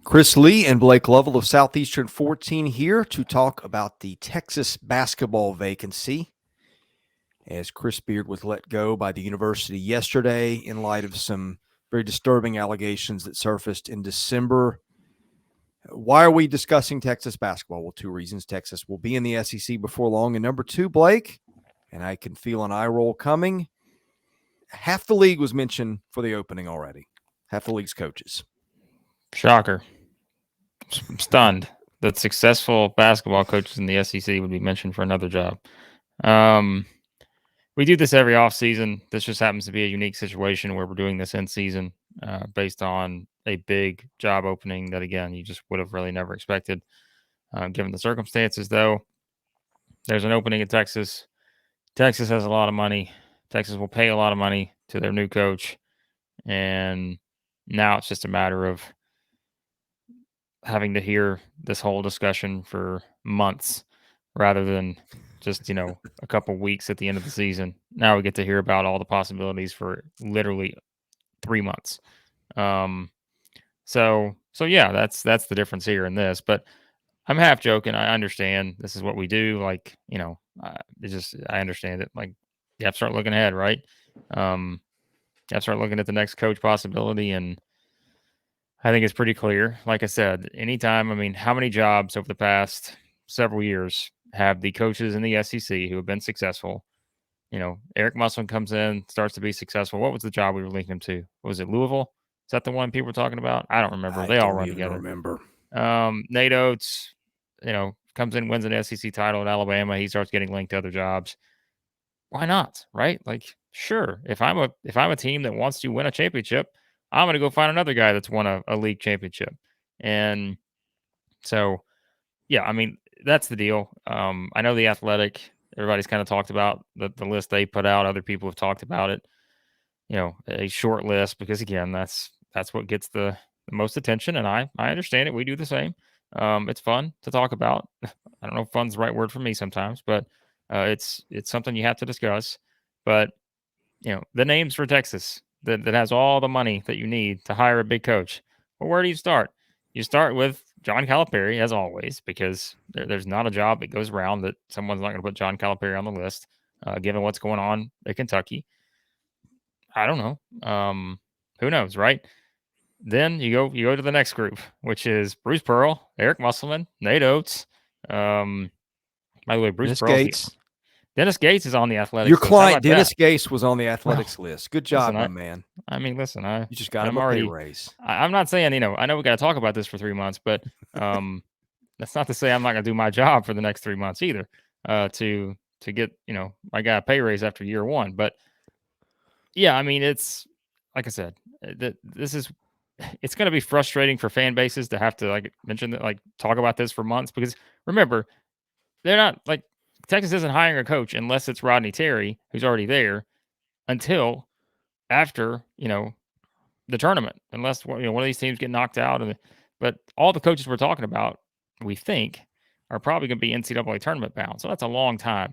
Chris Lee and Blake Lovell of Southeastern 14 here to talk about the Texas basketball vacancy, as Chris Beard was let go by the university yesterday in light of some very disturbing allegations that surfaced in December. Why are we discussing Texas basketball? Well, two reasons. Texas will be in the SEC before long. And number two, Blake, and I can feel an eye roll coming, half the league was mentioned for the opening already. Half the league's coaches. Shocker. I'm stunned that successful basketball coaches in the SEC would be mentioned for another job. We do this every offseason. This just happens to be a unique situation where we're doing this in season based on a big job opening that, again, you just would have really never expected. Given the circumstances, though, there's an opening in Texas. Texas has a lot of money. Texas will pay a lot of money to their new coach. And now it's just a matter of having to hear this whole discussion for months rather than just, a couple weeks at the end of the season. Now we get to hear about all the possibilities for literally 3 months. So yeah, that's the difference here in this. But I'm half joking. I understand this is what we do. Like, I understand it. Like, you have to start looking ahead, right? You have to start looking at the next coach possibility, and I think it's pretty clear. Like I said, anytime, how many jobs over the past several years have the coaches in the SEC who have been successful? Eric Musselman comes in, starts to be successsul. What was the job we were linking him to? Was it Louisville? Is that the one people were talking about? I don't remember. They all run together. Remember. Nate Oats, comes in, wins an SEC title at Alabama. He starts getting linked to other jobs. Why not? Right? Like, sure. If I'm a team that wants to win a championship, I'm going to go find another guy that's won a league championship. And so, yeah, that's the deal. I know The Athletic, everybody's kind of talked about the list they put out. Other people have talked about it, a short list, because, again, that's what gets the most attention. And I understand it. We do the same. It's fun to talk about. I don't know if fun's the right word for me sometimes, but it's something you have to discuss. But, the names for Texas that has all the money that you need to hire a big coach. Well, where do you start? You start with John Calipari, as always, because there's not a job that goes around that someone's not going to put John Calipari on the list, given what's going on at Kentucky. I don't know. Who knows, right? Then you go to the next group, which is Bruce Pearl, Eric Musselman, Nate Oats. By the way, Bruce Pearl. Dennis Gates is on the Athletics. Your client, Dennis Gates, was on the Athletics list. Good job, my man. Listen, you just got him a pay raise. I'm not saying, I know we got to talk about this for 3 months, but that's not to say I'm not going to do my job for the next 3 months either to get, I got a pay raise after year one. But yeah, it's like I said, it's going to be frustrating for fan bases to have to mention that, talk about this for months, because remember, they're not Texas isn't hiring a coach unless it's Rodney Terry, who's already there, until after, the tournament, unless one of these teams get knocked out. But all the coaches we're talking about, we think, are probably going to be NCAA tournament bound. So that's a long time.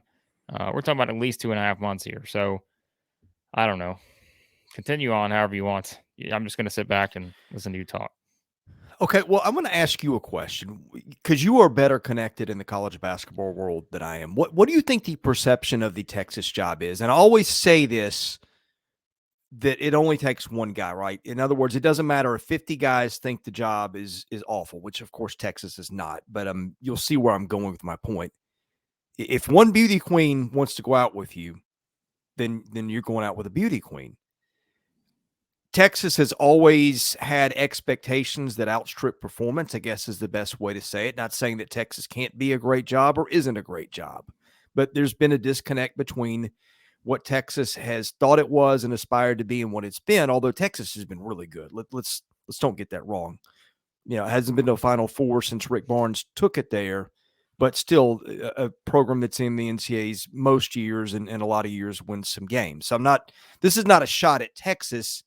We're talking about at least 2.5 months here. So I don't know. Continue on however you want. I'm just going to sit back and listen to you talk. Okay, well, I'm going to ask you a question, because you are better connected in the college basketball world than I am. What do you think the perception of the Texas job is? And I always say this, that it only takes one guy, right? In other words, it doesn't matter if 50 guys think the job is awful, which of course Texas is not, but you'll see where I'm going with my point. If one beauty queen wants to go out with you, then you're going out with a beauty queen. Texas has always had expectations that outstrip performance, I guess is the best way to say it. Not saying that Texas can't be a great job or isn't a great job, but there's been a disconnect between what Texas has thought it was and aspired to be and what it's been, although Texas has been really good. Let's don't get that wrong. It hasn't been to a Final Four since Rick Barnes took it there, but still a program that's in the NCAAs most years and a lot of years wins some games. So this is not a shot at Texas.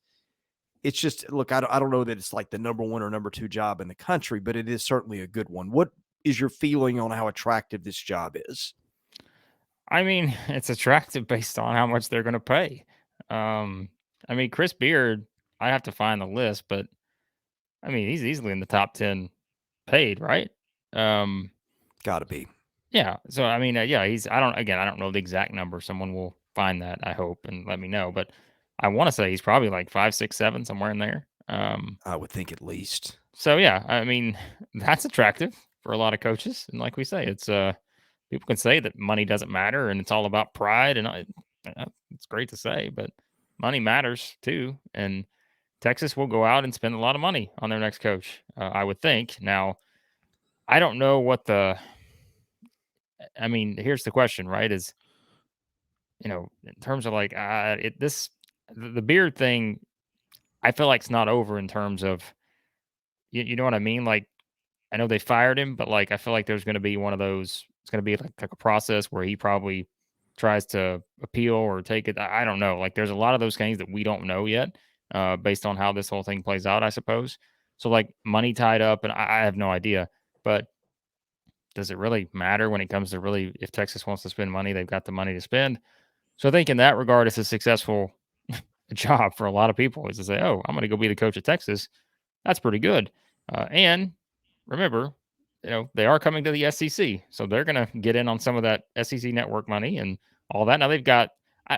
It's just, look, I don't know that it's like the number one or number two job in the country, but it is certainly a good one. What is your feeling on how attractive this job is? It's attractive based on how much they're going to pay. Chris Beard, I have to find the list, but I mean, he's easily in the top 10 paid, right? Um, Got to be. yeah. So I mean, yeah, I don't know the exact number. Someone will find that, I hope, and let me know. But I want to say he's probably like 5, 6, 7, somewhere in there. I would think at least. So yeah, I mean, that's attractive for a lot of coaches. And like we say, it's people can say that money doesn't matter and it's all about pride, and it's great to say, but money matters too. And Texas will go out and spend a lot of money on their next coach, I would think. Now, I don't know what the. I mean, here's the question, right? Is in terms of like the beard thing, I feel like it's not over in terms of you know what I mean. Like I know they fired him, but like I feel like there's going to be one of those. It's going to be like a process where he probably tries to appeal or take it. I don't know. Like there's a lot of those things that we don't know yet, based on how this whole thing plays out, I suppose. So like money tied up, and I have no idea. But does it really matter when it comes to really if Texas wants to spend money, they've got the money to spend. So I think in that regard, it's a successful job for a lot of people is to say, oh, I'm going to go be the coach of Texas. That's pretty good. And remember, they are coming to the SEC, so they're going to get in on some of that SEC network money and all that. Now they've got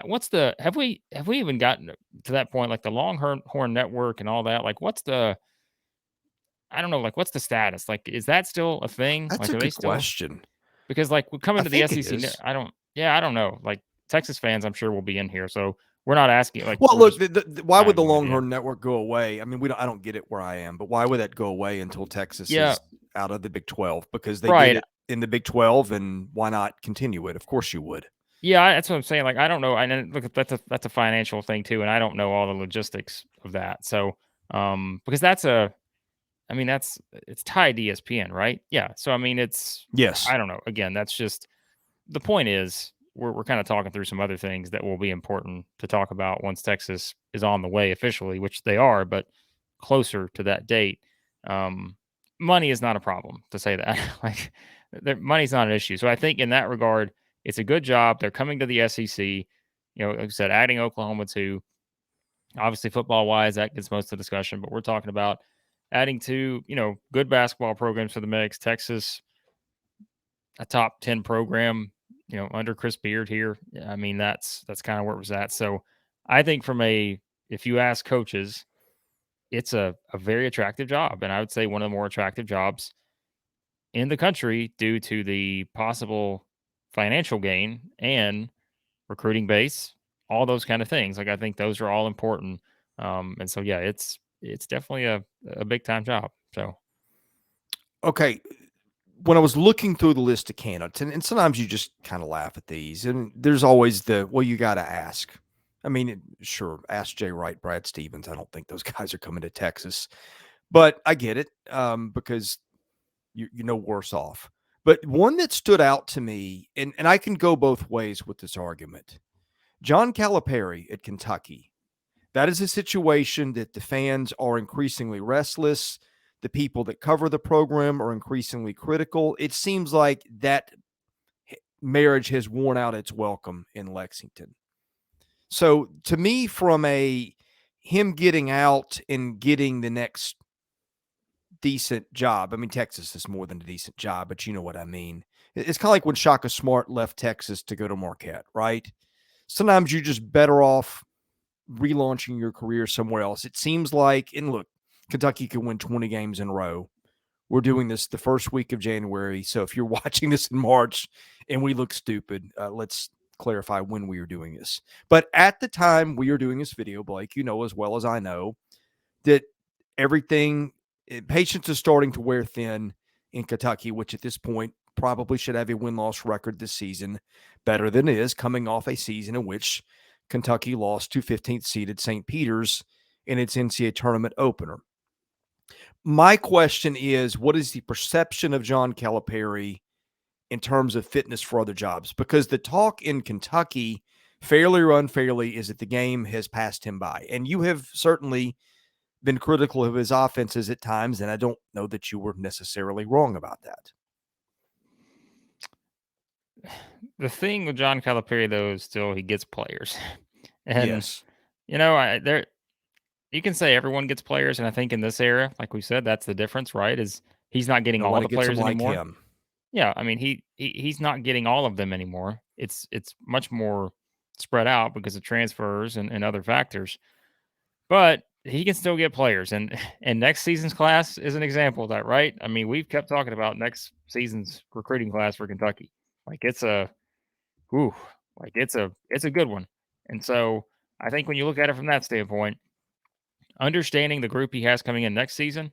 what's the have we even gotten to that point like the Longhorn network and all that? Like what's the I don't know, like what's the status? Like is that still a thing? That's Like a are they good still question. because like we I coming to the think it SEC is. I don't know. Like Texas fans I'm sure will be in here. So we're not asking like Well, we're look, just why I would have the no idea. Longhorn Network go away? I mean, we don't, I don't get it where I am, but why would that go away until Texas Yeah, is out of the Big 12? Because they did right. it in the Big 12, and why not continue it? Of course you would. Yeah, that's what I'm saying. Like, I don't know. And then look, that's a financial thing too, and I don't know all the logistics of that. So, because I mean, it's tied to ESPN, right? Yeah. So, I mean, Yes. I don't know. Again, that's just the point is we're kind of talking through some other things that will be important to talk about once Texas is on the way officially, which they are, but closer to that date. Um, money is not a problem to say that. Like, money's not an issue. So I think in that regard, it's a good job. They're coming to the SEC. Like I said, adding Oklahoma to obviously football wise, that gets most of the discussion, but we're talking about adding two, good basketball programs to the mix. Texas, a top 10 program, under Chris Beard here. I mean, that's kind of where it was at. So I think if you ask coaches, it's a very attractive job. And I would say one of the more attractive jobs in the country due to the possible financial gain and recruiting base, all those kind of things. Like I think those are all important. And so yeah, it's definitely a big time job. So Okay. When I was looking through the list of candidates, and sometimes you just kind of laugh at these, and there's always well, you got to ask. I mean, sure, ask Jay Wright, Brad Stevens. I don't think those guys are coming to Texas, but I get it, because you're no worse off. But one that stood out to me, and I can go both ways with this argument. John Calipari at Kentucky. That is a situation that the fans are increasingly restless. The people that cover the program are increasingly critical. It seems like that marriage has worn out its welcome in Lexington. So to me, from him getting out and getting the next decent job, I mean, Texas is more than a decent job, but you know what I mean. It's kind of like when Shaka Smart left Texas to go to Marquette, right? Sometimes you're just better off relaunching your career somewhere else. It seems like, and look, Kentucky can win 20 games in a row. We're doing this the first week of January. So if you're watching this in March and we look stupid, let's clarify when we are doing this. But at the time we are doing this video, Blake, you know as well as I know that everything, patience is starting to wear thin in Kentucky, which at this point probably should have a win-loss record this season better than it is, coming off a season in which Kentucky lost to 15th seeded St. Peter's in its NCAA tournament opener. My question is, what is the perception of John Calipari in terms of fitness for other jobs? Because the talk in Kentucky, fairly or unfairly, is that the game has passed him by. And you have certainly been critical of his offenses at times, and I don't know that you were necessarily wrong about that. the thing with John Calipari though is still he gets players. And Yes. I there you can say everyone gets players, and I think in this era, like we said, that's the difference, right? Is he's not getting all Nobody the gets them players like anymore. him. Yeah, I mean he's not getting all of them anymore. It's much more spread out because of transfers and other factors. But he can still get players, and and next season's class is an example of that, right? I mean, we've kept talking about next season's recruiting class for Kentucky. Like it's a whew, like it's a good one. And so I think when you look at it from that standpoint, understanding the group he has coming in next season,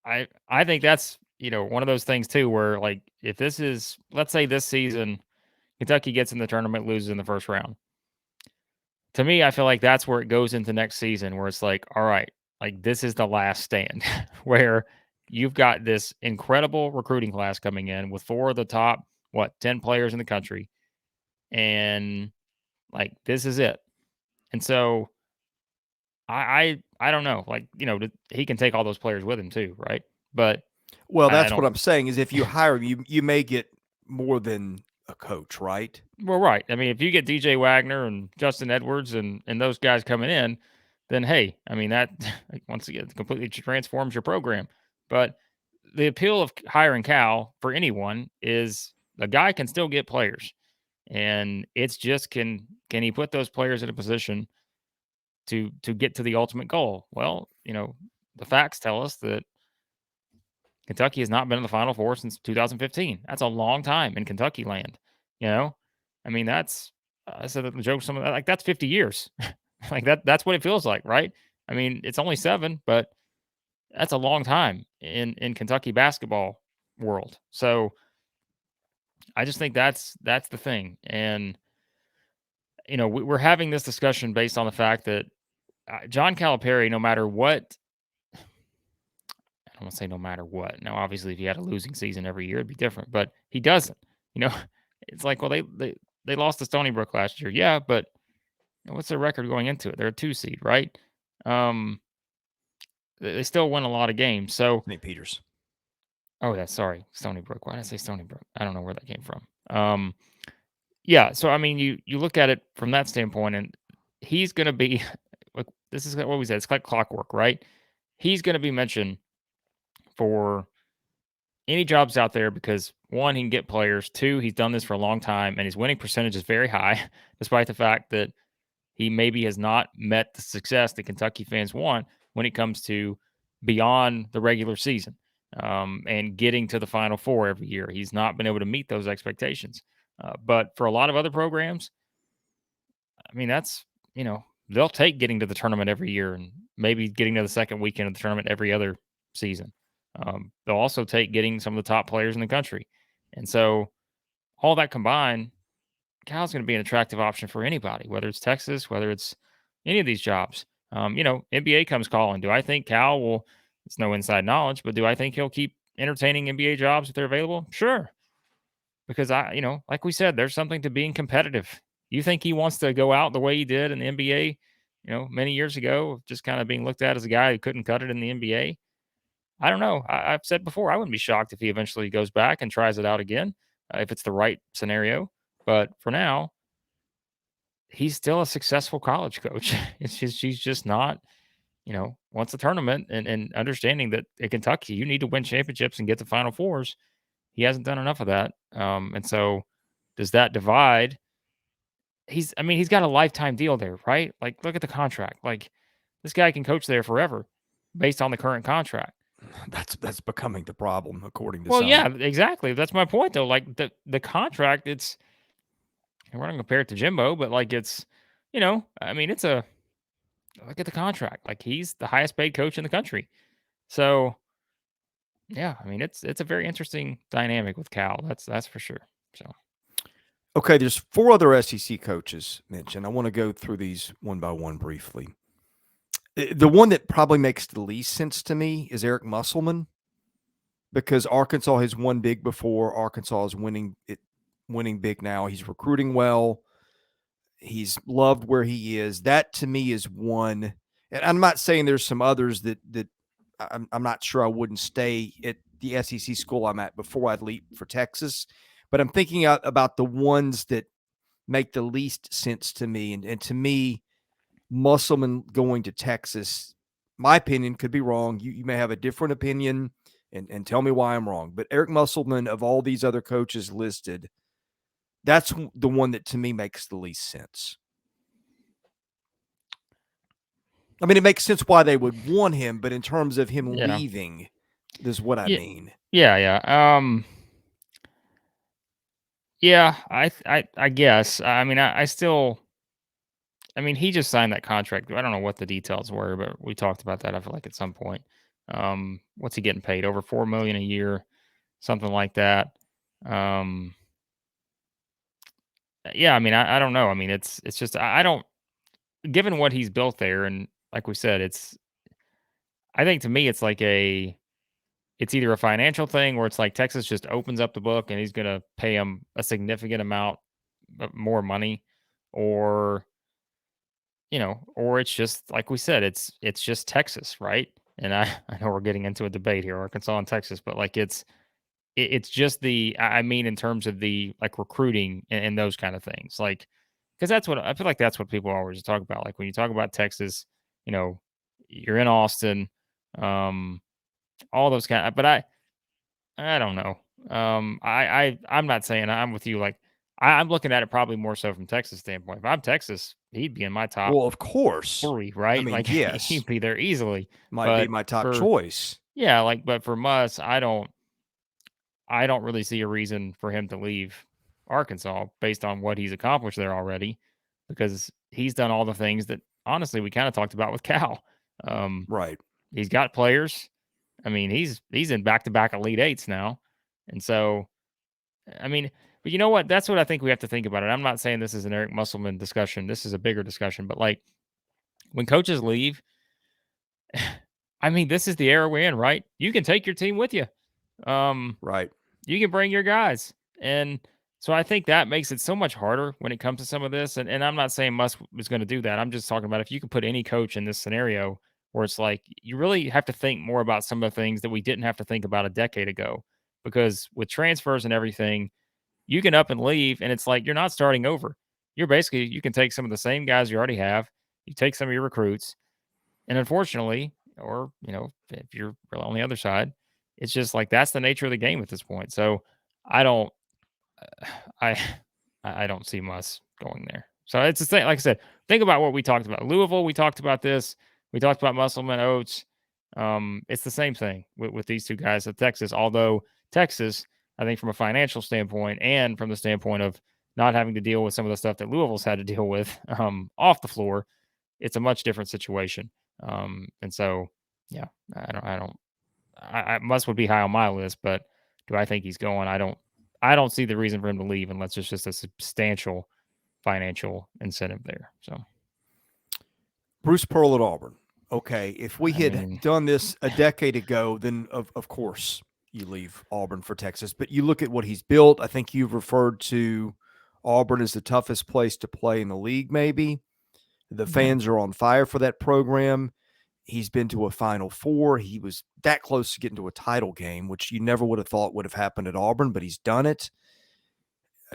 I think that's one of those things too where like if this is let's say this season Kentucky gets in the tournament, loses in the first round. To me, I feel like that's where it goes into next season where it's like, all right, like this is the last stand where you've got this incredible recruiting class coming in with 4 of the top 10 players in the country, and like this is it. And so I don't know, like, he can take all those players with him too, right? But Well, I that's what don't. I'm saying is if you hire him, you may get more than a coach, right? Well, right. I mean, if you get DJ Wagner and Justin Edwards and those guys coming in, then hey, I mean that like, once again completely transforms your program. But the appeal of hiring Cal for anyone is the guy can still get players, and it's just can he put those players in a position to get to the ultimate goal? Well, the facts tell us that Kentucky has not been in the Final Four since 2015. That's a long time in Kentucky land. You know, I mean, I said that the joke. Some of that, like that's 50 years. Like that's what it feels like, right? I mean, it's only 7, but that's a long time in Kentucky basketball world. So I just think that's the thing, and we're having this discussion based on the fact that John Calipari, no matter what, I don't want to say no matter what. Now, obviously, if he had a losing season every year, it'd be different. But he doesn't. You know, it's like, well, they lost to Stony Brook last year, yeah, but what's their record going into it? They're a 2 seed, right? Um, they still win a lot of games. So, St. Peter's. oh, yeah, sorry, Stony Brook. Why did I say Stony Brook? I don't know where that came from. Yeah. So, I mean, you look at it from that standpoint, and he's going to be like this is what we said. It's like clockwork, right? He's going to be mentioned for any jobs out there because one, he can get players. 2, he's done this for a long time, and his winning percentage is very high, despite the fact that he maybe has not met the success that Kentucky fans want when it comes to beyond the regular season and getting to the Final Four every year. He's not been able to meet those expectations. But for a lot of other programs, I mean, they'll take getting to the tournament every year and maybe getting to the second weekend of the tournament every other season. They'll also take getting some of the top players in the country. And so all that combined, Cal's going to be an attractive option for anybody, whether it's Texas, whether it's any of these jobs. NBA comes calling. Do I think Cal will? It's no inside knowledge, but do I think he'll keep entertaining NBA jobs if they're available? Sure, because like we said, there's something to being competitive. You think he wants to go out the way he did in the NBA, many years ago, just kind of being looked at as a guy who couldn't cut it in the NBA? I don't know. I've said before, I wouldn't be shocked if he eventually goes back and tries it out again, if it's the right scenario. But for now, he's still a successful college coach. It's just he's just not, wants a tournament and understanding that at Kentucky you need to win championships and get to Final Fours. He hasn't done enough of that. And so does that divide? He's got a lifetime deal there, right? Like look at the contract. Like this guy can coach there forever based on the current contract. That's becoming the problem, according to Well, some. yeah, exactly. That's my point though. Like the contract, it's and we're not gonna compare it to Jimbo, but like it's I mean, it's a look at the contract. Like he's the highest paid coach in the country. So yeah, I mean it's a very interesting dynamic with Cal. That's for sure. So Okay, there's 4 other SEC coaches mentioned. I want to go through these one by one briefly. The one that probably makes the least sense to me is Eric Musselman because Arkansas has won big before. Arkansas is winning big now. He's recruiting well. He's loved where he is. That to me is one. And I'm not saying there's some others that I'm not sure I wouldn't stay at the SEC school I'm at before I'd leap for Texas. But I'm thinking about the ones that make the least sense to me. And to me, Musselman going to Texas, my opinion could be wrong. You may have a different opinion, and tell me why I'm wrong. But Eric Musselman, of all these other coaches listed, that's the one that to me makes the least sense. I mean, it makes sense why they would want him, but in terms of him leaving, this is what I mean. Yeah. Yeah, I guess. I mean, I still. I mean, he just signed that contract. I don't know what the details were, but we talked about that. I feel like at some point. What's he getting paid? Over $4 million a year, something like that. Yeah, I mean, I don't know. I mean, it's just I don't. Given what he's built there, and like we said, it's. I think to me, it's like it's either a financial thing where it's like Texas just opens up the book and he's going to pay him a significant amount more money, or or it's just like we said, it's just Texas, right? And I know we're getting into a debate here, Arkansas and Texas, but like it's just I mean in terms of the like recruiting and those kind of things, like because that's what I feel like that's what people always talk about. Like when you talk about Texas, you know, you're in Austin, um, all those kind of, but I don't know. I'm not saying I'm with you. Like I'm looking at it probably more so from Texas standpoint. If I'm Texas, he'd be in my top Well, of course. 3, I right? mean, Like yes, he'd be there easily. might be But my top for choice. yeah, like but for us, I don't really see a reason for him to leave Arkansas based on what he's accomplished there already, because he's done all the things that honestly we kind of talked about with Cal. Um, Right. he's got players. I mean, he's in back-to-back Elite Eights now, and so I mean, but you know what? That's what I think we have to think about it. I'm not saying this is an Eric Musselman discussion. This is a bigger discussion, but like when coaches leave, I mean, this is the era we're in, right? You can take your team with you. Right. You can bring your guys. And so I think that makes it so much harder when it comes to some of this. And I'm not saying Musk is going to do that. I'm just talking about if you could put any coach in this scenario where it's like you really have to think more about some of the things that we didn't have to think about a decade ago. Because with transfers and everything, you can up and leave, and it's like you're not starting over. You're basically you can take some of the same guys you already have, you take some of your recruits, and unfortunately, or if you're on the other side, it's just like that's the nature of the game at this point. So I don't, I, I don't see Muss going there. So it's the same. Like I said, think about what we talked about. Louisville, we talked about this. We talked about Musselman, Oats. It's the same thing with these two guys at Texas. Although Texas, I think from a financial standpoint and from the standpoint of not having to deal with some of the stuff that Louisville's had to deal with off the floor, it's a much different situation. And so, yeah, Muss would be high on my list, but do I think he's going? I don't see the reason for him to leave unless it's just a substantial financial incentive there. So Bruce Pearl at Auburn. Okay, if we I had mean, done this a decade ago, then of course you leave Auburn for Texas. But you look at what he's built. I think you've referred to Auburn as the toughest place to play in the league, maybe. The fans are on fire for that program. He's been to a Final Four. He was that close to getting to a title game, which you never would have thought would have happened at Auburn, but he's done it.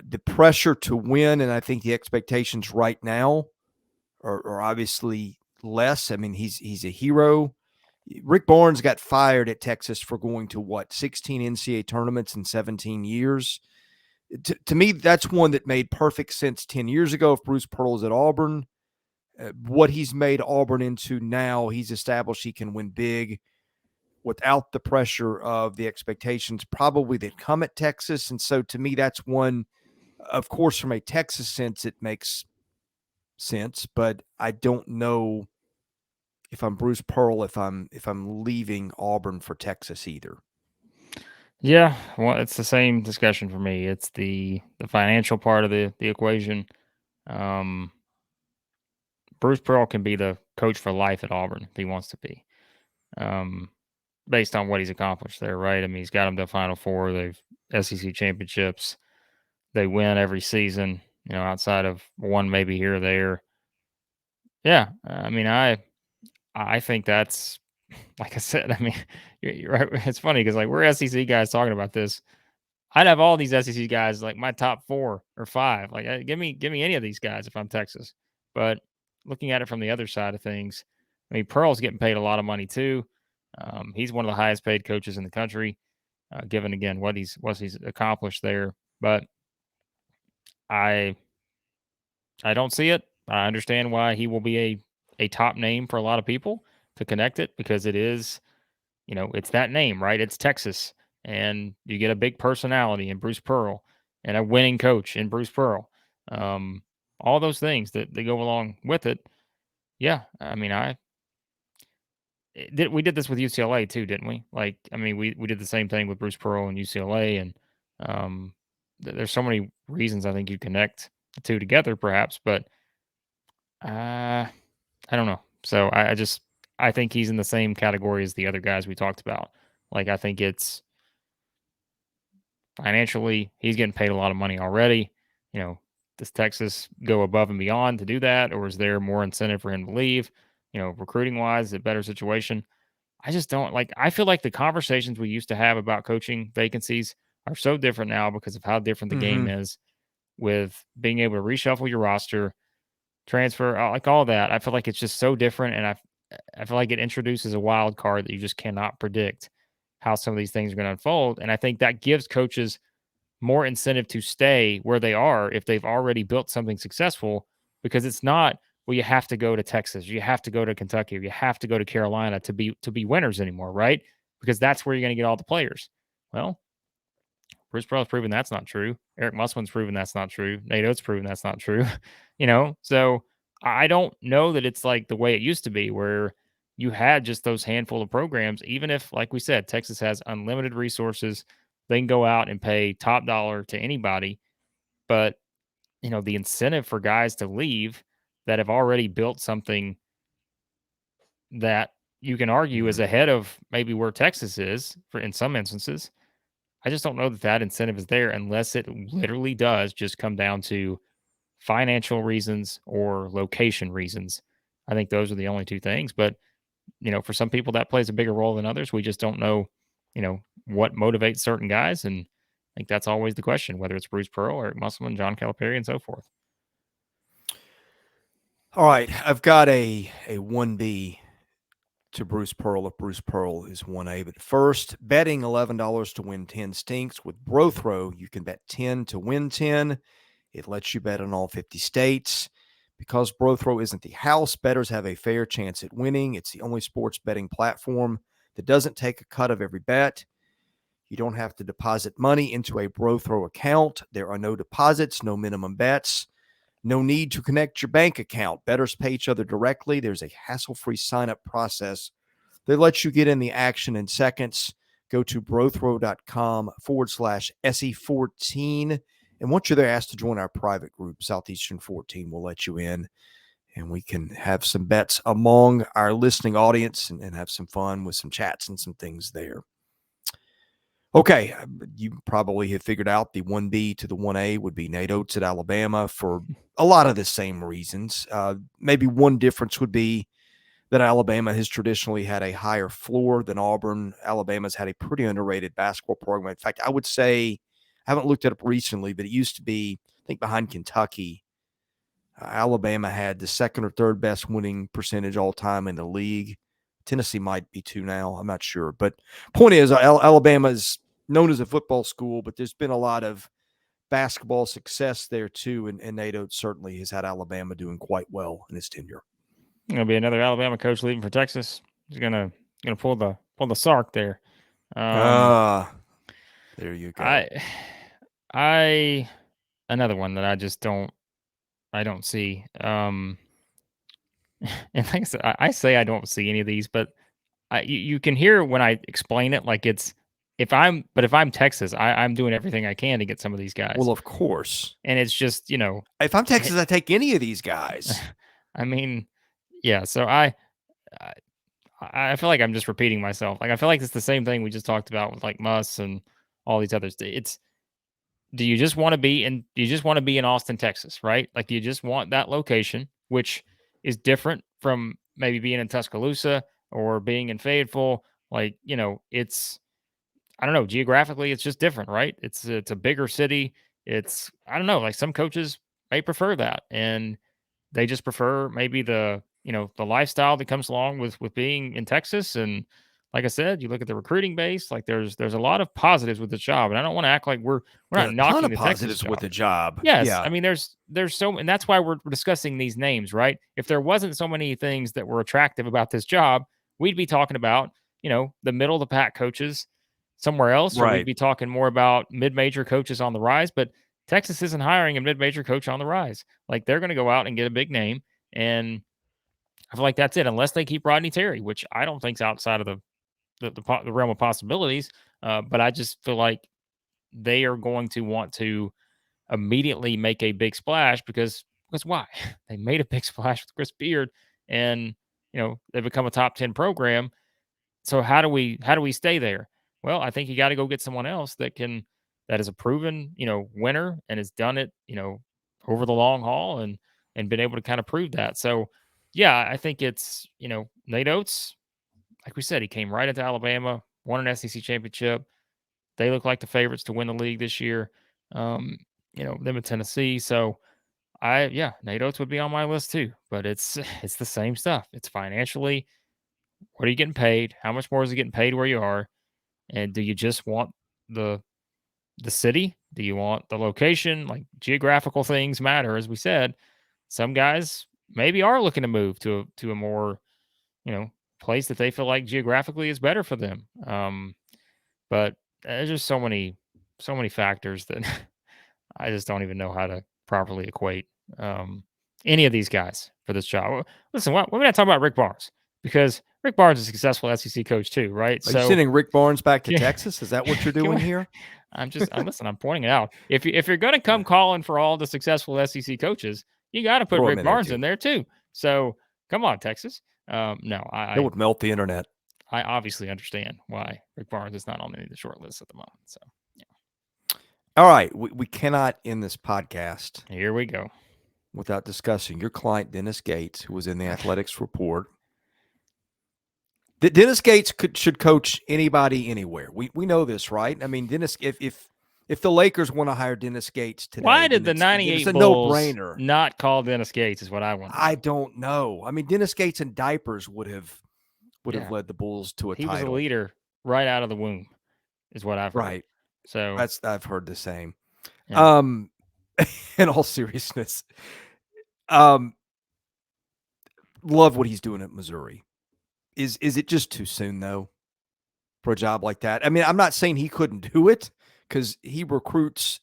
The pressure to win, and I think the expectations right now are obviously less. I mean, he's a hero. Rick Barnes got fired at Texas for going to 16 NCAA tournaments in 17 years. To me, that's one that made perfect sense 10 years ago. If Bruce Pearl is at Auburn, what he's made Auburn into now, he's established he can win big without the pressure of the expectations probably that come at Texas. And so to me, that's one, of course, from a Texas sense, it makes sense, but I don't know if I'm Bruce Pearl, if I'm leaving Auburn for Texas either. yeah, well, it's the same discussion for me. It's the financial part of the equation. Um, Bruce Pearl can be the coach for life at Auburn if he wants to be, um, based on what he's accomplished there, right? I mean, he's got them to Final Four. They've SEC championships. They win every season. Outside of one maybe here or there. Yeah, I mean, I think that's like I said. I mean, you're right. It's funny because like we're SEC guys talking about this. I'd have all these SEC guys like my top 4 or 5. Like, give me any of these guys if I'm Texas. But looking at it from the other side of things, I mean, Pearl's getting paid a lot of money too. He's one of the highest paid coaches in the country, given again what he's accomplished there. But I don't see it. I understand why he will be a top name for a lot of people to connect it, because it is, it's that name, right? It's Texas, and you get a big personality in Bruce Pearl and a winning coach in Bruce Pearl. All those things that go along with it. Yeah, I mean, we did this with UCLA too, didn't we? Like, I mean, we did the same thing with Bruce Pearl and UCLA, and um, there's so many reasons I think you connect the two together, perhaps, but I don't know. So I think he's in the same category as the other guys we talked about. Like, I think it's financially, he's getting paid a lot of money already. Does Texas go above and beyond to do that, or is there more incentive for him to leave? Recruiting wise, a better situation. I just don't like. I feel like the conversations we used to have about coaching vacancies are so different now because of how different the game is, with being able to reshuffle your roster, transfer, like all that. I feel like it's just so different, and I feel like it introduces a wild card that you just cannot predict how some of these things are going to unfold. And I think that gives coaches more incentive to stay where they are if they've already built something successful, because it's not, well, you have to go to Texas, you have to go to Kentucky, or you have to go to Carolina to be winners anymore, right? Because that's where you're going to get all the players. Well, Bruce Pearl's proven that's not true. Eric Musselman's proven that's not true. Nate Oats proven that's not true. So I don't know that it's like the way it used to be, where you had just those handful of programs. Even if, like we said, Texas has unlimited resources, they can go out and pay top dollar to anybody. But the incentive for guys to leave that have already built something that you can argue is ahead of maybe where Texas is for in some instances. I just don't know that that incentive is there, unless it literally does just come down to financial reasons or location reasons. I think those are the only two things. But, for some people that plays a bigger role than others. We just don't know, what motivates certain guys. And I think that's always the question, whether it's Bruce Pearl or Musselman, John Calipari, and so forth. All right. I've got a 1B to Bruce Pearl if Bruce Pearl is 1A. But first, betting $11 to win 10 stinks. With BROTHROW, you can bet 10 to win 10. It lets you bet in all 50 states. Because BROTHROW isn't the house, bettors have a fair chance at winning. It's the only sports betting platform that doesn't take a cut of every bet. You don't have to deposit money into a BROTHROW account. There are no deposits, no minimum bets. No need to connect your bank account. Bettors pay each other directly. There's a hassle-free sign-up process that lets you get in the action in seconds. Go to brothrow.com/SE14. And once you're there, ask to join our private group. Southeastern 14 will let you in, and we can have some bets among our listening audience and have some fun with some chats and some things there. Okay, you probably have figured out the 1B to the 1A would be Nate Oats at Alabama for a lot of the same reasons. Maybe one difference would be that Alabama has traditionally had a higher floor than Auburn. Alabama's had a pretty underrated basketball program. In fact, I would say, I haven't looked it up recently, but it used to be, I think, behind Kentucky. Alabama had the second or third best winning percentage all time in the league. Tennessee might be too now. I'm not sure. But point is, Alabama is known as a football school, but there's been a lot of basketball success there too. And Nate Oats certainly has had Alabama doing quite well in his tenure. Gonna be another Alabama coach leaving for Texas. He's gonna pull the Sark there. There you go. I another one that I just don't see. And like I said, I say I don't see any of these, but you can hear when I explain it like it's if I'm Texas, I'm doing everything I can to get some of these guys. Well, of course. And it's just, if I'm Texas, I take any of these guys. I mean, yeah. So I feel like I'm just repeating myself. Like, I feel like it's the same thing we just talked about with like Muss and all these others. Do you just want to be in Austin, Texas, right? Like, do you just want that location, which is different from maybe being in Tuscaloosa or being in Fayetteville? Like, it's, I don't know, geographically, it's just different, right? It's a bigger city. I don't know, like some coaches may prefer that. And they just prefer maybe the the lifestyle that comes along with being in Texas. And like I said, you look at the recruiting base, like there's a lot of positives with the job, and I don't want to act like we're There's not a ton knocking of the Texas positives with job. the job. Yes, Yeah. I mean there's so, and that's why we're discussing these names, right? If there wasn't so many things that were attractive about this job, we'd be talking about the middle of the pack coaches somewhere else, or we'd Right. be talking more about mid-major coaches on the rise. But Texas isn't hiring a mid-major coach on the rise. Like they're going to go out and get a big name, and I feel like that's it, unless they keep Rodney Terry, which I don't think's outside of the realm of possibilities. But I just feel like they are going to want to immediately make a big splash because why? They made a big splash with Chris Beard, and they've become a top 10 program. So how do we stay there? Well, I think you got to go get someone else that is a proven, winner and has done it, over the long haul and been able to kind of prove that. So yeah, I think it's, Nate Oats, like we said, he came right into Alabama, won an SEC championship. They look like the favorites to win the league this year. Um, them in Tennessee. So yeah, Nate Oats would be on my list too. But it's it's the same stuff. It's financially, what are you getting paid? How much more is it getting paid where you are? And do you just want the the city? Do you want the location? Like geographical things matter, as we said. Some guys maybe are looking to move to a more, you know, place that they feel like geographically is better for them. But there's just so many factors that I just don't even know how to properly equate um, any of these guys for this job. Listen, we're not talking about Rick Barnes, because Rick Barnes is a successful SEC coach too, right? Are you So sending Rick Barnes back to can, Texas? Is that what you're can doing we, here? listen, I'm pointing it out. If you're going to come calling for all the successful SEC coaches, you got to put Throw him Rick in there Barnes too. in there too. So come on, Texas. No, It would melt the internet. I obviously understand why Rick Barnes is not on any of the short lists at the moment. So All right. We cannot end this podcast here we go. without discussing your client, Dennis Gates, who was in the athletics report. Dennis Gates should coach anybody anywhere. We know this, right? I mean, Dennis, if the Lakers want to hire Dennis Gates today, Why did the then it's 98 a Bulls no-brainer. not call Dennis Gates is what I want to know. I don't know. I mean, Dennis Gates in diapers would have Yeah. led the Bulls to a He title. was a leader right out of the womb, is what I've heard. Right. So I've heard the same. yeah. In all seriousness, love what he's doing at Missouri. Is it just too soon though for a job like that? I mean, I'm not saying he couldn't do it because he recruits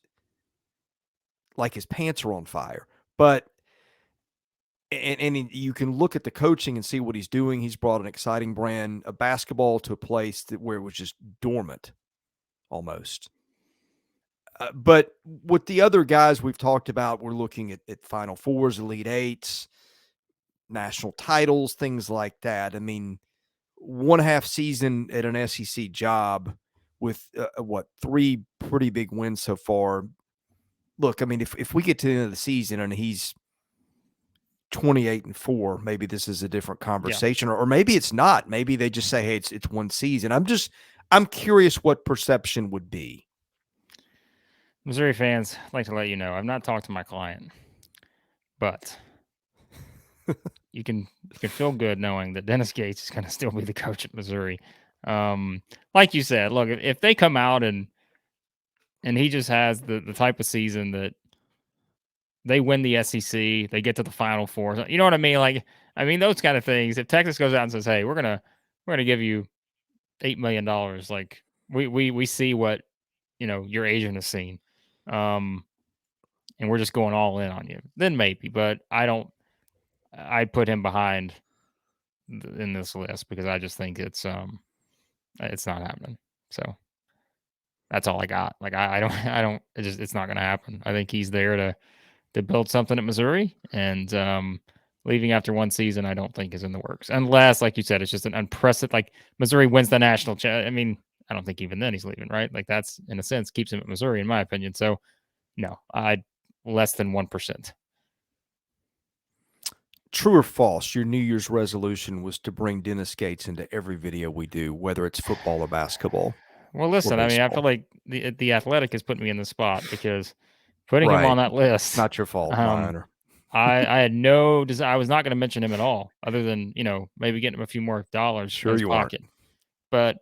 like his pants are on fire, but and you can look at the coaching and see what he's doing. He's brought an exciting brand of basketball to a place where it was just dormant almost. But with the other guys we've talked about, we're looking at Final Fours, Elite Eights, national titles, things like that. I mean, 1.5 season at an SEC job with three pretty big wins so far. Look, I mean, if we get to the end of the season and he's 28-4, maybe this is a different conversation, or maybe it's not. Maybe they just say, hey, it's one season. I'm curious what perception would be. Missouri fans, I'd like to let you know, I've not talked to my client, but you can feel good knowing that Dennis Gates is going to still be the coach at Missouri. Like you said, look, if they come out and he just has the type of season that they win the SEC, they get to the Final Four, you know what I mean? Like, I mean, those kind of things. If Texas goes out and says, "Hey, we're gonna give you $8 million," like we see what your agent has seen, and we're just going all in on you, then maybe. But I put him behind in this list because I just think it's not happening. So that's all I got. Like I don't it's not gonna happen. I think he's there to build something at Missouri, and leaving after one season I don't think is in the works, unless, like you said, it's just an unprecedented, like Missouri wins the national I mean, I don't think even then he's leaving, right? Like that's, in a sense, keeps him at Missouri, in my opinion. So no, I'd less than 1%. True or false, your New Year's resolution was to bring Dennis Gates into every video we do, whether it's football or basketball. Well, listen, I mean, I feel like the Athletic is putting me in the spot because putting him on that list, not your fault, my honor. I had no desire. I was not going to mention him at all, other than maybe getting him a few more dollars in Sure his you aren't. pocket. But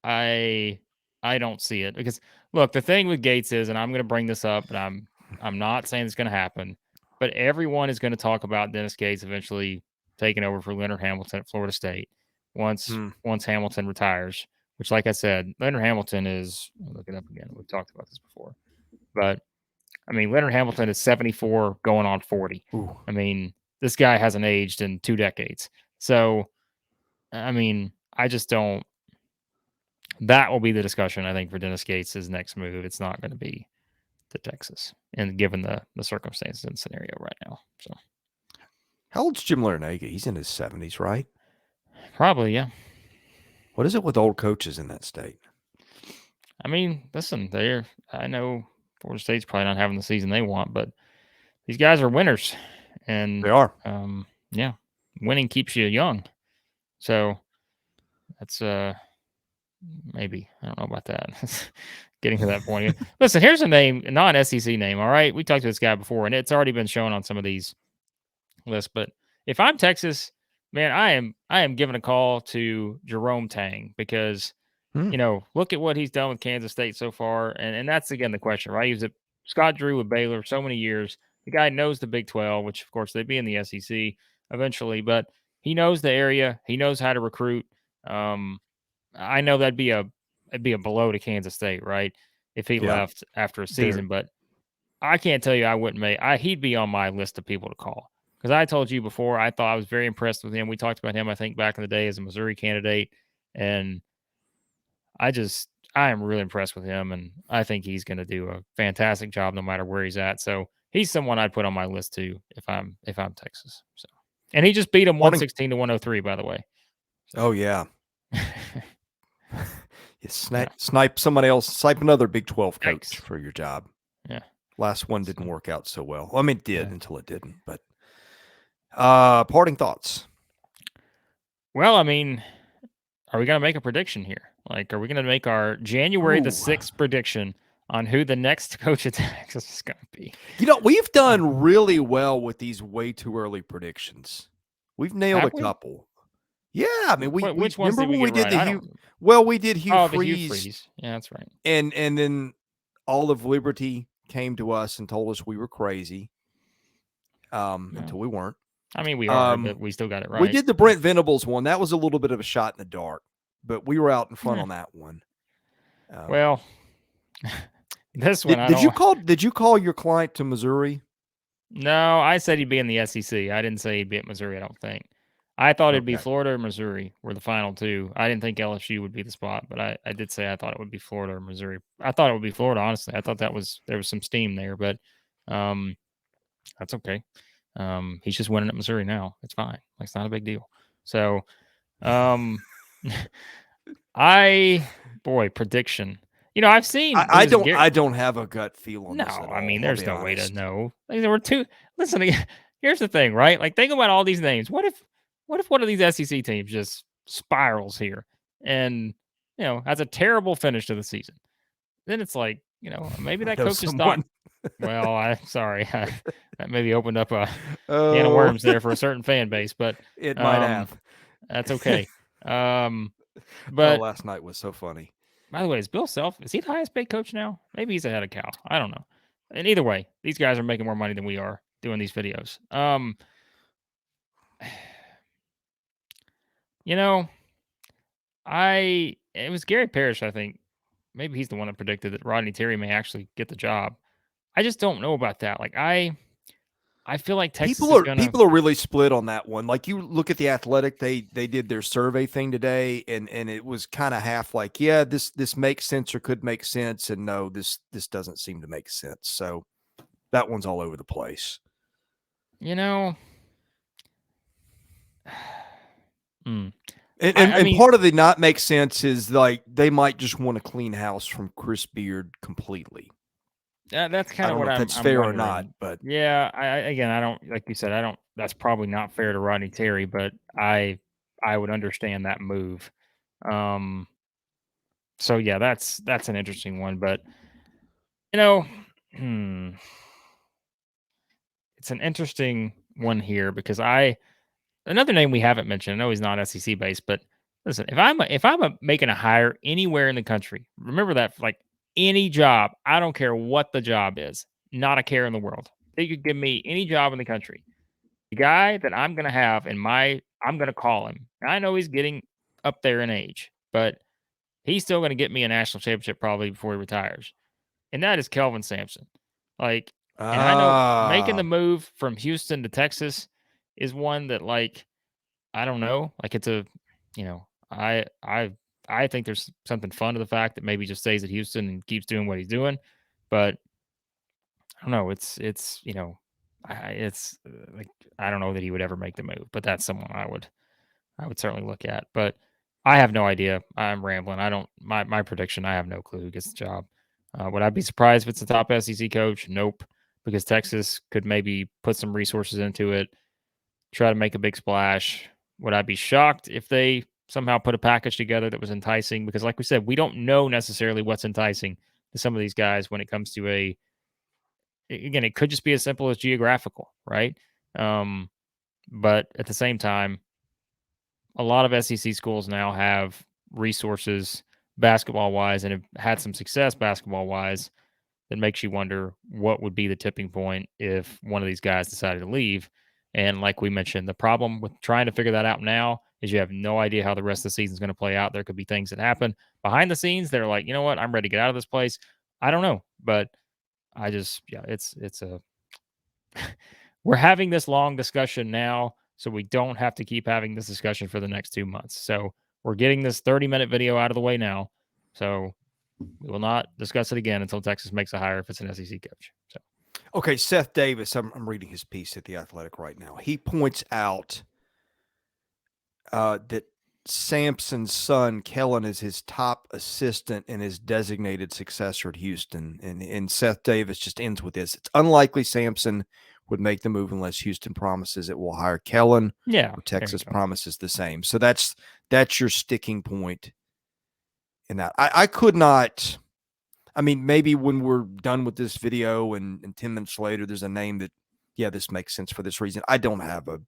I I don't see it because look, the thing with Gates is, and I'm going to bring this up, and I'm not saying it's going to happen, but everyone is going to talk about Dennis Gates eventually taking over for Leonard Hamilton at Florida State once Hamilton retires. Which, like I said, Leonard Hamilton is. I'll look it up again. We've talked about this before, but I mean, Leonard Hamilton is 74, going on 40. Ooh. I mean, this guy hasn't aged in 2 decades. So, I mean, I just don't. That will be the discussion, I think, for Dennis Gates' next move. It's not going to be to Texas, and given the circumstances and scenario right now. So, How old's Jim Larinaga? He's in his 70s, right? probably, yeah. What is it with old coaches in that state? I mean, listen, I know Florida State's probably not having the season they want, but these guys are winners, and They are. yeah, winning keeps you young. So that's maybe I don't know about that. Getting to that point. Listen, here's a name, a non-SEC name. All right, we talked to this guy before, and it's already been shown on some of these lists. But if I'm Texas, man, I am giving a call to Jerome Tang because look at what he's done with Kansas State so far, and that's again the question, right? He was at Scott Drew with Baylor so many years. The guy knows the Big 12, which of course they'd be in the SEC eventually, but he knows the area. He knows how to recruit. I know it'd be a blow to Kansas State, right? If he left after a season, but I can't tell you I wouldn't he'd be on my list of people to call. Because I told you before, I thought I was very impressed with him. We talked about him, I think, back in the day as a Missouri candidate. And I am really impressed with him, and I think he's going to do a fantastic job no matter where he's at. So he's someone I'd put on my list too if I'm Texas. So, and he just beat him 116 to 103, by the way. So. Oh yeah. Snipe somebody else, snipe another Big 12 coach for your job. Yeah. Last one didn't work out so well. Well, I mean, it did until it didn't. But parting thoughts. Well, I mean, are we going to make a prediction here? Like, are we going to make our January the 6th prediction on who the next coach at Texas is going to be? We've done really well with these way too early predictions. We've nailed a couple. Yeah, I mean, which ones did we get right? We did Hugh Freeze. The Hugh Freeze. Yeah, that's right. And then Olive Liberty came to us and told us we were crazy. Until we weren't. I mean, we are, but we still got it right. We did the Brent Venables one. That was a little bit of a shot in the dark, but we were out in front on that one. Well, this one, did you call your client to Missouri? No, I said he'd be in the SEC. I didn't say he'd be at Missouri, I don't think. I thought it'd be Florida or Missouri were the final two. I didn't think LSU would be the spot, but I did say I thought it would be Florida or Missouri. I thought it would be Florida, honestly. I thought there was some steam there, but that's okay. He's just winning at Missouri now. It's fine. Like, it's not a big deal. So, prediction. I've seen. I don't have a gut feel on this at all. I mean, there's no way to know. Like, there were two. Listen, here's the thing, right? Like, think about all these names. What if one of these SEC teams just spirals here and has a terrible finish to the season? Then it's like, maybe that coach is not. Well, I'm sorry. That maybe opened up a can of worms there for a certain fan base, but it might have. That's okay. But last night was so funny. By the way, is Bill Self, is he the highest paid coach now? Maybe he's ahead of Cal. I don't know. And either way, these guys are making more money than we are doing these videos. It was Gary Parrish, I think. Maybe he's the one that predicted that Rodney Terry may actually get the job. I just don't know about that. Like, I feel like Texas people are really split on that one. Like, you look at the Athletic, they did their survey thing today, and it was kind of half like, yeah, this makes sense or could make sense, and no, this doesn't seem to make sense. So that one's all over the place. And part of the not make sense is, like, they might just want to clean house from Chris Beard completely. That's kind of what that's fair or not, but yeah, I don't, like you said, that's probably not fair to Rodney Terry, but I would understand that move. So yeah, that's an interesting one, but it's it's an interesting one here because another name we haven't mentioned. I know he's not SEC based, but listen, if I'm making a hire anywhere in the country, remember that like any job, I don't care what the job is, not a care in the world. They could give me any job in the country. The guy that I'm gonna have I'm gonna call him. I know he's getting up there in age, but he's still gonna get me a national championship probably before he retires. And that is Kelvin Sampson. Like, and I know making the Ah, move from Houston to Texas is one that like I don't know. Like it's a, you know, I think there's something fun to the fact that maybe he just stays at Houston and keeps doing what he's doing. But I don't know. It's it's like I don't know that he would ever make the move. But that's someone I would certainly look at. But I have no idea. I'm rambling. I don't my prediction. I have no clue who gets the job. Would I be surprised if it's the top SEC coach? Nope. Because Texas could maybe put some resources into it, try to make a big splash. Would I be shocked if they somehow put a package together that was enticing? Because, like we said, we don't know necessarily what's enticing to some of these guys when it comes to again, it could just be as simple as geographical, right? Um, but at the same time, a lot of SEC schools now have resources basketball wise and have had some success basketball wise that makes you wonder what would be the tipping point if one of these guys decided to leave. And like we mentioned, the problem with trying to figure that out now is you have no idea how the rest of the season is going to play out. There could be things that happen behind the scenes that are like, you know what, I'm ready to get out of this place. I don't know, but yeah, it's a we're having this long discussion now, so we don't have to keep having this discussion for the next 2 months. So we're getting this 30-minute video out of the way now. So we will not discuss it again until Texas makes a hire if it's an SEC coach. So okay. Seth Davis, I'm reading his piece at The Athletic right now. He points out that Sampson's son, Kellen, is his top assistant and his designated successor at Houston. And Seth Davis just ends with this. It's unlikely Sampson would make the move unless Houston promises it will hire Kellen yeah, or Texas promises the same. So that's your sticking point in that. I could not. I mean, maybe when we're done with this video and 10 minutes later, there's a name that, yeah, this makes sense for this reason. I don't have a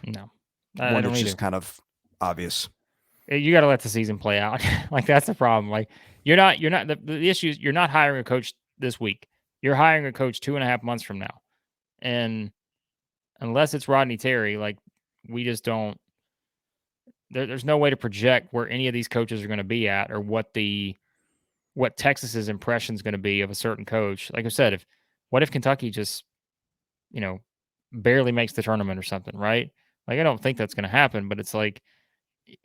no, one I don't that's either. just kind of obvious. You got to let the season play out. Like that's the problem. Like you're not the issue is you're not hiring a coach this week. You're hiring a coach 2.5 months from now, and unless it's Rodney Terry, like we just don't. There's no way to project where any of these coaches are going to be at or what Texas's impression is going to be of a certain coach. Like I said, what if Kentucky just barely makes the tournament or something, right? Like I don't think that's going to happen, but it's like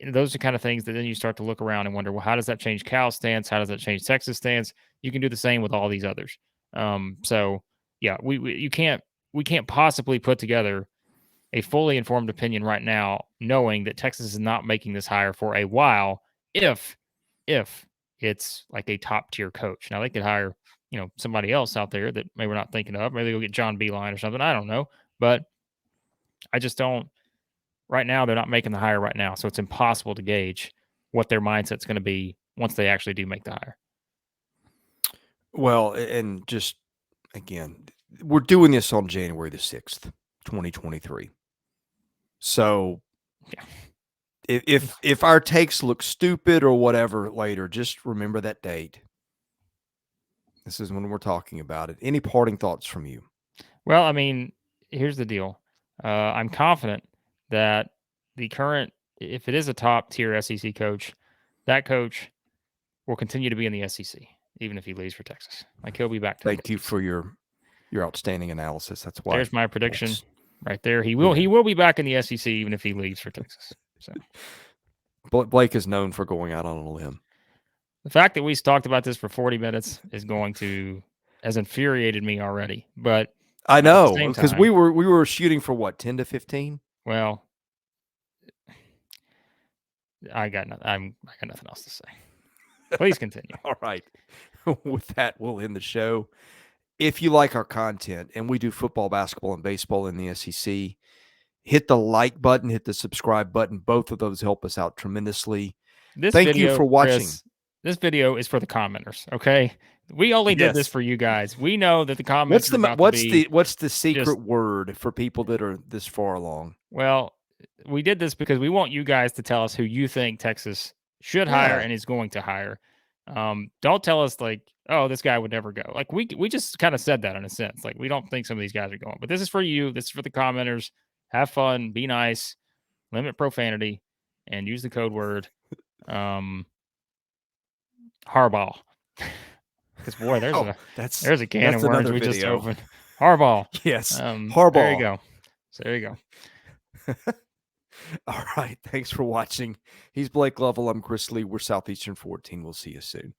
those are kind of things that then you start to look around and wonder, well, how does that change Cal's stance? How does that change Texas stance? You can do the same with all these others. So yeah, we can't possibly put together a fully informed opinion right now, knowing that Texas is not making this hire for a while. If it's like a top tier coach, now they could hire somebody else out there that maybe we're not thinking of. Maybe they'll get John Beeline or something. I don't know, but I just don't. Right now, they're not making the hire right now, so it's impossible to gauge what their mindset's going to be once they actually do make the hire. Well, and just again, we're doing this on January the 6th, 2023. So Yeah. if our takes look stupid or whatever later, just remember that date. This is when we're talking about it. Any parting thoughts from you? Well, I mean, here's the deal. I'm confident that if it is a top tier SEC coach, that coach will continue to be in the SEC, even if he leaves for Texas. Like he'll be back to Thank you for your outstanding analysis. That's why. There's my prediction right there. He will be back in the SEC even if he leaves for Texas. So Blake is known for going out on a limb. the fact that we talked about this for 40 minutes has infuriated me already. But I know, because we were shooting for what, 10 to 15? Well, I got nothing else to say. Please continue. All right. With that, we'll end the show. If you like our content, and we do football, basketball, and baseball in the SEC, hit the like button, hit the subscribe button. Both of those help us out tremendously. Thank you for watching. Chris, this video is for the commenters. Okay, we only did this Yes. for you guys. We know that the comments are about to be What's the secret just word for people that are this far along? well. We did this because we want you guys to tell us who you think Texas should hire Yeah. and is going to hire. Don't tell us like, oh, this guy would never go. Like we just kind of said that in a sense. Like we don't think some of these guys are going. But this is for you. This is for the commenters. Have fun. Be nice. Limit profanity, and use the code word Harbaugh. Because boy, there's a can of worms we just opened. Harbaugh. Yes. There you Harbaugh. go. So there you go. All right. Thanks for watching. He's Blake Lovell. I'm Chris Lee. We're Southeastern 14. We'll see you soon.